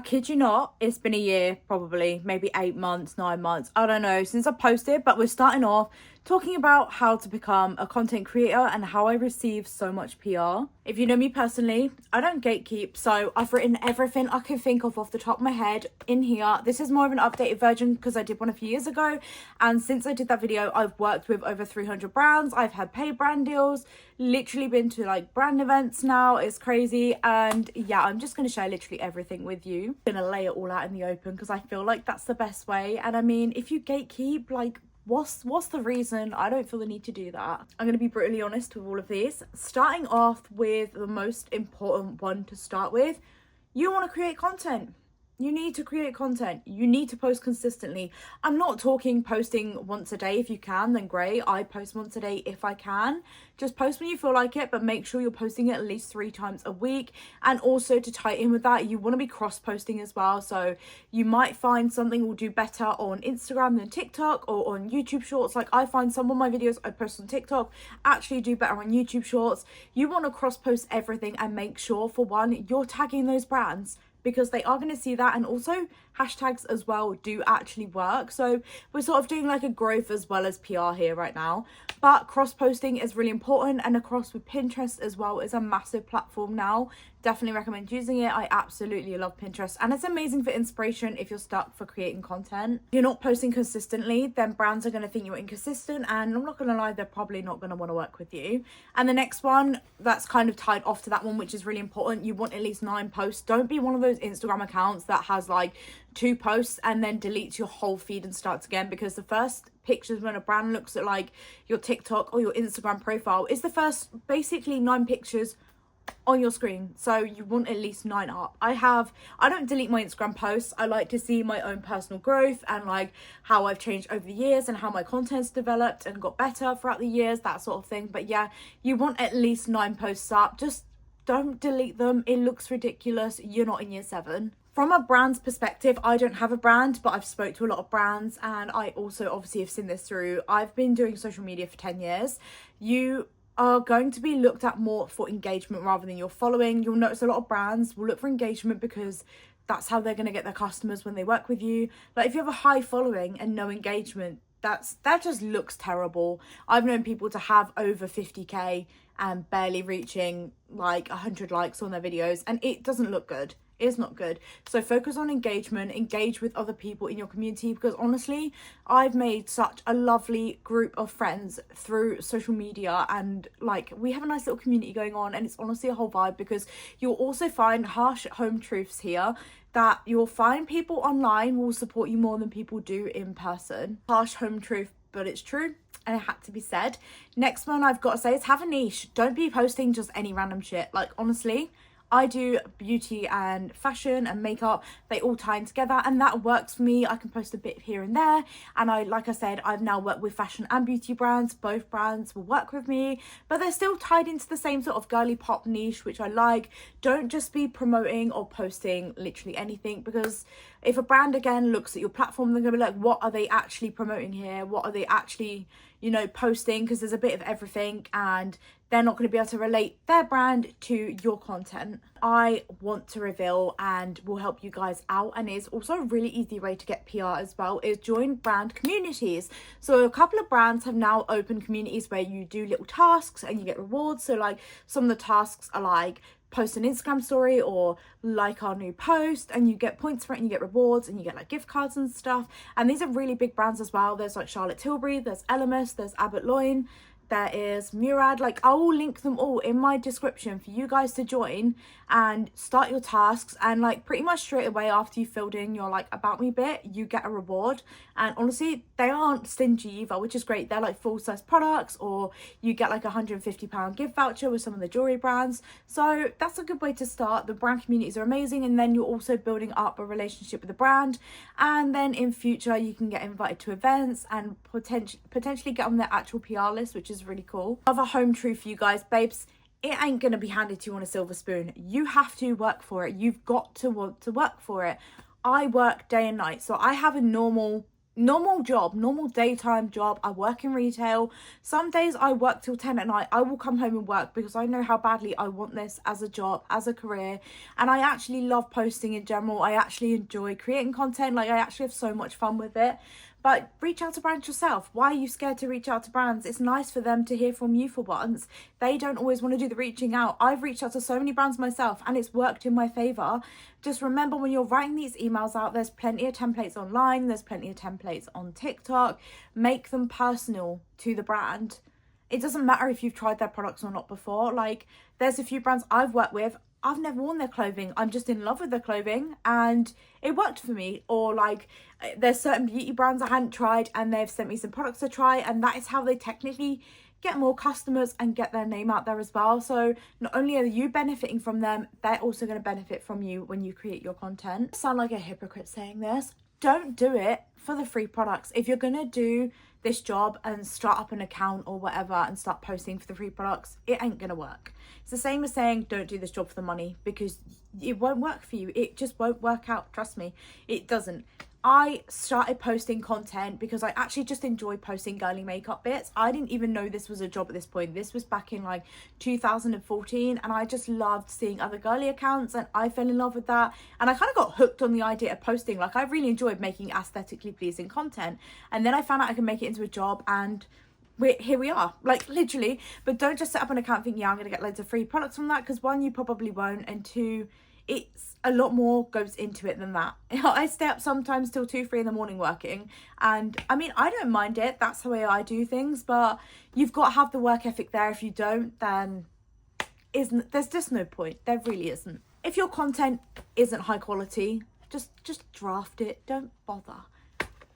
I kid you not, it's been a year, probably, maybe 8 months, 9 months, I don't know, since I posted, but we're starting off talking about how to become a content creator and how I receive so much PR. If you know me personally, I don't gatekeep, so I've written everything I can think of off the top of my head in here. This is more of an updated version because I did one a few years ago, and since I did that video, I've worked with over 300 brands. I've had paid brand deals, literally been to like brand events now. It's crazy, and yeah, I'm just going to share literally everything with you. I'm gonna lay it all out in the open because I feel like that's the best way. And I mean, if you gatekeep, like what's the reason? I don't feel the need to do that. I'm going to be brutally honest with all of these, starting off with the most important one to start with. You want to create content. You need to create content. You need to post consistently. I'm not talking posting once a day. If you can, then great. I post once a day if I can. Just post when you feel like it, but make sure you're posting it at least 3 times a week. And also, to tie in with that, you want to be cross-posting as well. So you might find something will do better on Instagram than TikTok, or on YouTube Shorts. Like, I find some of my videos I post on TikTok actually do better on YouTube Shorts. You want to cross-post everything and make sure, for one, you're tagging those brands, because they are going to see that. And also hashtags as well do actually work. So we're sort of doing like a growth as well as PR here right now. But cross posting is really important, and across with Pinterest as well is a massive platform now. Definitely recommend using it. I absolutely love Pinterest, and it's amazing for inspiration if you're stuck for creating content. If you're not posting consistently, then brands are going to think you're inconsistent, and I'm not going to lie, they're probably not going to want to work with you. And the next one that's kind of tied off to that one, which is really important, you want at least 9 posts. Don't be one of those Instagram accounts that has like 2 posts and then deletes your whole feed and starts again, because the first pictures when a brand looks at like your TikTok or your Instagram profile is the first basically 9 pictures on your screen. So you want at least 9 up. I don't delete my Instagram posts. I like to see my own personal growth and like how I've changed over the years and how my content's developed and got better throughout the years, that sort of thing. But yeah, you want at least 9 posts up. Just don't delete them. It looks ridiculous. You're not in year 7. From a brand's perspective, I don't have a brand, but I've spoke to a lot of brands, and I also obviously have seen this through. I've been doing social media for 10 years. You are going to be looked at more for engagement rather than your following. You'll notice a lot of brands will look for engagement because that's how they're going to get their customers when they work with you. Like, if you have a high following and no engagement, that just looks terrible. I've known people to have over 50k and barely reaching like 100 likes on their videos, and it doesn't look good. It's not good. So focus on engagement, engage with other people in your community, because honestly, I've made such a lovely group of friends through social media, and like, we have a nice little community going on, and it's honestly a whole vibe. Because you'll also find harsh home truths here, that you'll find people online will support you more than people do in person. Harsh home truth, but it's true, and it had to be said. Next one I've got to say is have a niche. Don't be posting just any random shit. Like, honestly, I do beauty and fashion and makeup. They all tie in together, and that works for me. I can post a bit here and there. And like I said, I've now worked with fashion and beauty brands. Both brands will work with me, but they're still tied into the same sort of girly pop niche, which I like. Don't just be promoting or posting literally anything, because if a brand again looks at your platform, they're gonna be like, what are they actually promoting here? What are they actually, posting? Because there's a bit of everything, and they're not going to be able to relate their brand to your content. I want to reveal and will help you guys out, and is also a really easy way to get PR as well, is join brand communities. So a couple of brands have now opened communities where you do little tasks and you get rewards. So like, some of the tasks are like post an Instagram story or like our new post, and you get points for it and you get rewards and you get like gift cards and stuff. And these are really big brands as well. There's like Charlotte Tilbury, there's Elemis, there's Abbott Loin, there is Murad. Like, I will link them all in my description for you guys to join and start your tasks. And like, pretty much straight away after you filled in your like about me bit, you get a reward. And honestly, they aren't stingy either, which is great. They're like full size products, or you get like £150 gift voucher with some of the jewelry brands. So that's a good way to start. The brand communities are amazing, and then you're also building up a relationship with the brand, and then in future you can get invited to events and potentially get on their actual PR list, which is really cool. Another home truth for you guys, babes: it ain't gonna be handed to you on a silver spoon. You have to work for it. You've got to want to work for it. I work day and night, so I have a normal normal job, normal daytime job. I work in retail. Some days I work till 10 at night. I will come home and work because I know how badly I want this as a job, as a career. And I actually love posting in general. I actually enjoy creating content. Like, I actually have so much fun with it. But reach out to brands yourself. Why are you scared to reach out to brands? It's nice for them to hear from you for once. They don't always want to do the reaching out. I've reached out to so many brands myself and it's worked in my favor. Just remember, when you're writing these emails out, there's plenty of templates online. There's plenty of templates on TikTok. Make them personal to the brand. It doesn't matter if you've tried their products or not before. Like, there's a few brands I've worked with, I've never worn their clothing. I'm just in love with their clothing and it worked for me. Or like, there's certain beauty brands I hadn't tried and they've sent me some products to try, and that is how they technically get more customers and get their name out there as well. So not only are you benefiting from them, they're also going to benefit from you when you create your content. I sound like a hypocrite saying this. Don't do it for the free products. If you're going to do this job and start up an account or whatever and start posting for the free products, it ain't gonna work. It's the same as saying don't do this job for the money, because it won't work for you. It just won't work out. Trust me, it doesn't. I started posting content because I actually just enjoy posting girly makeup bits. I didn't even know this was a job at this point. This was back in like 2014, and I just loved seeing other girly accounts and I fell in love with that. And I kind of got hooked on the idea of posting. Like, I really enjoyed making aesthetically pleasing content. And then I found out I could make it into a job, and here we are, like, literally. But don't just set up an account thinking, yeah, I'm gonna get loads of free products from that, because one, you probably won't, and two, it's a lot more goes into it than that. I stay up sometimes till 2-3 in the morning working, and I mean, I don't mind it. That's the way I do things, but you've got to have the work ethic there. If you don't, then there's just no point. There really isn't. If your content isn't high quality, just draft it. Don't bother.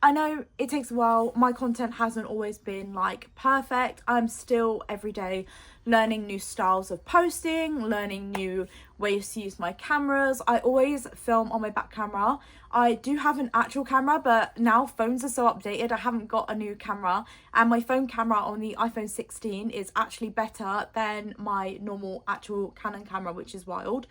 I know it takes a while. My content hasn't always been like perfect. I'm still every day learning new styles of posting, learning new ways to use my cameras. I always film on my back camera. I do have an actual camera, but now phones are so updated, I haven't got a new camera. And my phone camera on the iPhone 16 is actually better than my normal actual Canon camera, which is wild.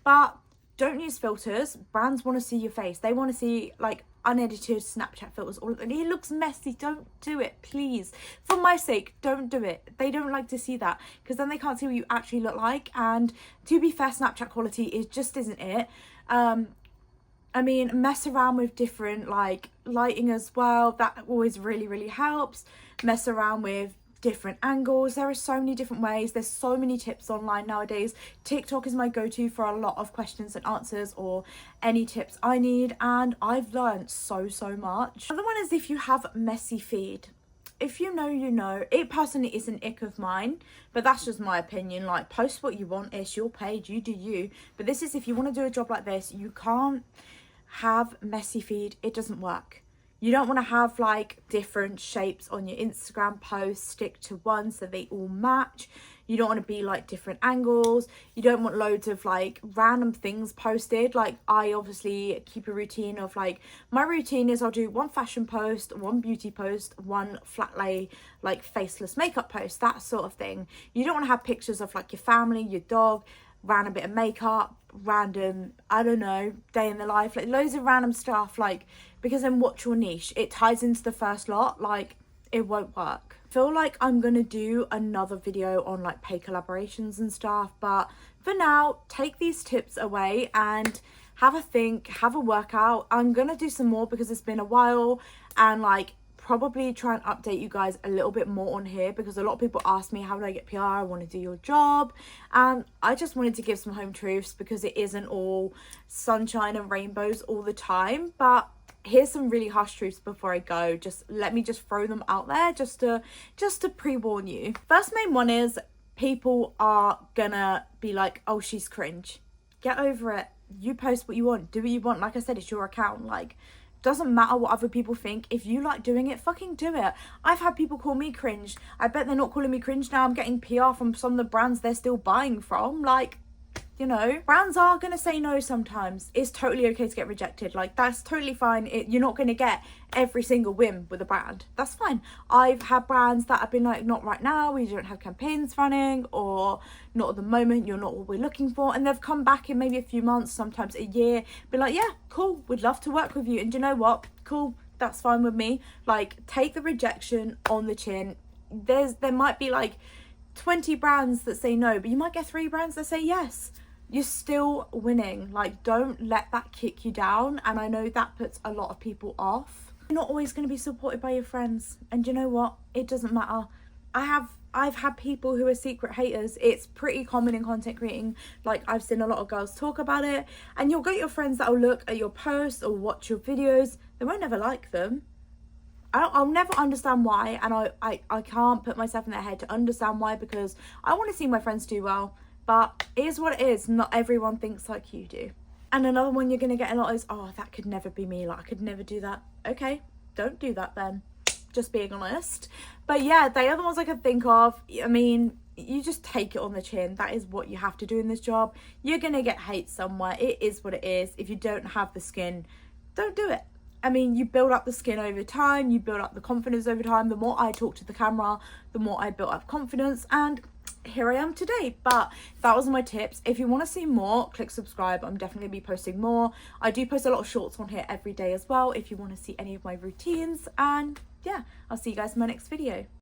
But don't use filters. Brands want to see your face. They want to see like unedited Snapchat filters. It looks messy. Don't do it, please. For my sake, don't do it. They don't like to see that, because then they can't see what you actually look like. And to be fair, Snapchat quality just isn't it. I mean, mess around with different like lighting as well. That always really helps. Mess around with different angles. There are so many different ways. There's so many tips online nowadays. TikTok is my go-to for a lot of questions and answers or any tips I need, and I've learned so much. Another one is if you have messy feed. If you know, you know. It personally is an ick of mine, but that's just my opinion. Like, post what you want. It's your page, you do you. But this is, if you want to do a job like this, you can't have messy feed. It doesn't work. You don't want to have like different shapes on your Instagram posts. Stick to one so they all match. You don't want to be like different angles. You don't want loads of like random things posted. Like, I obviously keep a routine of like, my routine is I'll do one fashion post, one beauty post, one flat lay, like faceless makeup post, that sort of thing. You don't want to have pictures of like your family, your dog, random bit of makeup, random, I don't know, day in the life, like loads of random stuff, like, because then what's your niche? It ties into the first lot, like, it won't work. I feel like I'm gonna do another video on like paid collaborations and stuff, but for now, take these tips away and have a think, have a workout. I'm gonna do some more because it's been a while, and like probably try and update you guys a little bit more on here, because a lot of people ask me, how do I get PR? I want to do your job. And I just wanted to give some home truths, because it isn't all sunshine and rainbows all the time. But here's some really harsh truths before I go. Let me throw them out there just to pre-warn you. First main one is, people are gonna be like, oh, she's cringe. Get over it. You post what you want, do what you want. Like I said, it's your account. Like, doesn't matter what other people think. If you like doing it, fucking do it. I've had people call me cringe. I bet they're not calling me cringe now. I'm getting PR from some of the brands they're still buying from. Like, you know, brands are gonna say no sometimes. It's totally okay to get rejected. Like, that's totally fine. You're not gonna get every single win with a brand. That's fine. I've had brands that have been like, not right now, we don't have campaigns running, or not at the moment, you're not what we're looking for. And they've come back in maybe a few months, sometimes a year, be like, yeah, cool, we'd love to work with you. And do you know what? Cool, That's fine with me. Like, take the rejection on the chin. There might be like 20 brands that say no, but you might get 3 brands that say yes. You're still winning. Like, don't let that kick you down. And I know that puts a lot of people off. You're not always going to be supported by your friends. And you know what? It doesn't matter. I've had people who are secret haters. It's pretty common in content creating. Like, I've seen a lot of girls talk about it. And you'll get your friends that'll look at your posts or watch your videos. They won't ever like them. I'll never understand why, and I can't put myself in their head to understand why, because I want to see my friends do well, but it is what it is. Not everyone thinks like you do. And another one you're going to get a lot is, oh, that could never be me, like I could never do that. Okay, don't do that then, just being honest. But yeah, the other ones I could think of, I mean, you just take it on the chin. That is what you have to do in this job. You're going to get hate somewhere. It is what it is. If you don't have the skin, don't do it. I mean, you build up the skin over time, you build up the confidence over time. The more I talk to the camera, the more I built up confidence, and here I am today. But that was my tips. If you want to see more, click subscribe. I'm definitely going to be posting more. I do post a lot of shorts on here every day as well if you want to see any of my routines. And yeah, I'll see you guys in my next video.